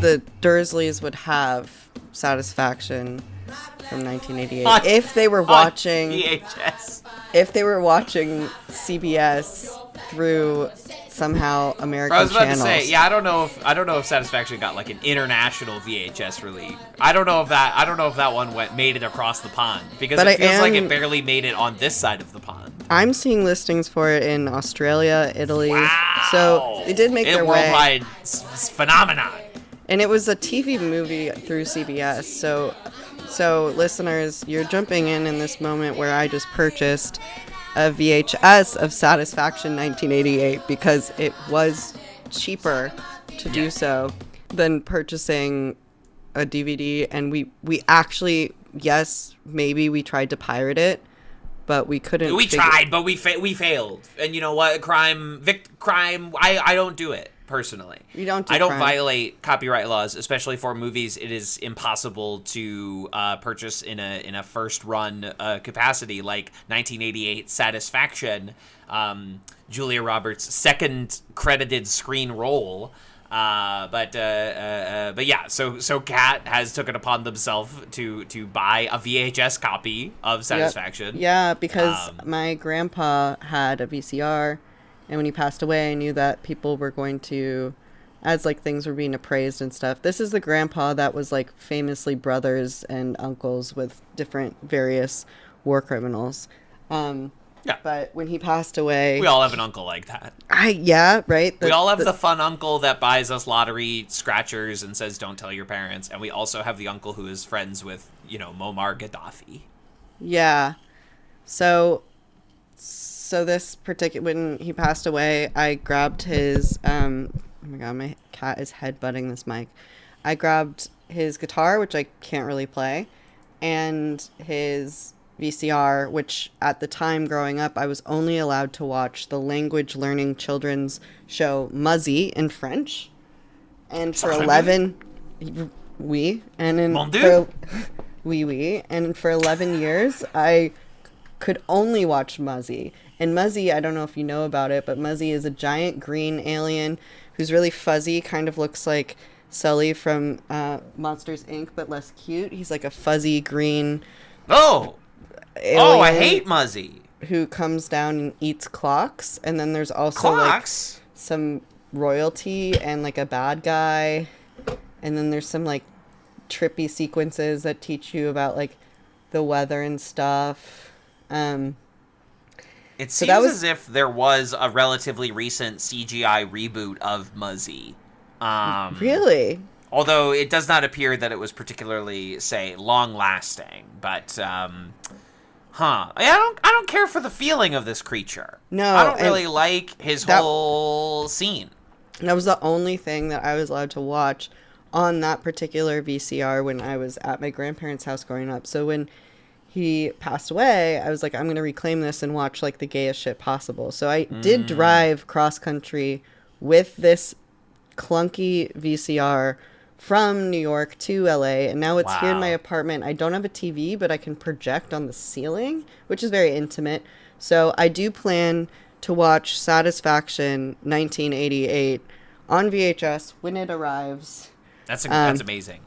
the Dursleys would have Satisfaction from 1988 On- if they were on watching VHS. if they were watching CBS through somehow American I was about channels. to say, yeah, I don't know if Satisfaction got like an international VHS release. I don't know if that one made it across the pond, because But it feels like am- it barely made it on this side of the pond. I'm seeing listings for it in Australia, Italy. Wow. So they did make their way. Worldwide phenomenon. And it was a TV movie through CBS. So listeners, you're jumping in this moment where I just purchased a VHS of Satisfaction 1988 because it was cheaper to do so than purchasing a DVD. And we actually, yes, maybe we tried to pirate it, but we couldn't. We tried, but we failed. And you know what? Crime. I don't do it personally. You don't do I don't crime. violate copyright laws, especially for movies. It is impossible to purchase in a first run capacity, like 1988 Satisfaction, Julia Roberts' second credited screen role. But yeah, so Kat has took it upon themselves to buy a VHS copy of Satisfaction. Yep. Yeah, because my grandpa had a VCR, and when he passed away, I knew that people were going to, as like things were being appraised and stuff. This is the grandpa that was like famously brothers and uncles with different various war criminals. Yeah. But when he passed away, We all have an uncle like that. right. We all have the fun uncle that buys us lottery scratchers and says, "Don't tell your parents." And we also have the uncle who is friends with, Muammar Gaddafi. Yeah. So this particular, when he passed away, I grabbed his, oh my God, my cat is headbutting this mic. I grabbed his guitar, which I can't really play, and his VCR, which at the time growing up, I was only allowed to watch the language learning children's show Muzzy in French. And for 11, oui, and in Mon Dieu. oui, and for 11 years, I could only watch Muzzy. And Muzzy, I don't know if you know about it, but Muzzy is a giant green alien who's really fuzzy, kind of looks like Sully from Monsters, Inc., but less cute. He's like a fuzzy green Oh, alien I hate Muzzy. who comes down and eats clocks. And then there's also Clocks? like some royalty and like a bad guy. And then there's some like trippy sequences that teach you about like the weather and stuff. It So seems that was- as if there was a relatively recent CGI reboot of Muzzy. Really? Although it does not appear that it was particularly, say, long-lasting. But, I don't care for the feeling of this creature. No, I don't and really like his that- whole scene. That was the only thing that I was allowed to watch on that particular VCR when I was at my grandparents' house growing up. So when he passed away, I was like, I'm going to reclaim this and watch like the gayest shit possible. So I did drive cross country with this clunky VCR from New York to LA, and now it's here in my apartment. I don't have a TV, but I can project on the ceiling, which is very intimate. So I do plan to watch Satisfaction 1988 on VHS when it arrives. That's amazing.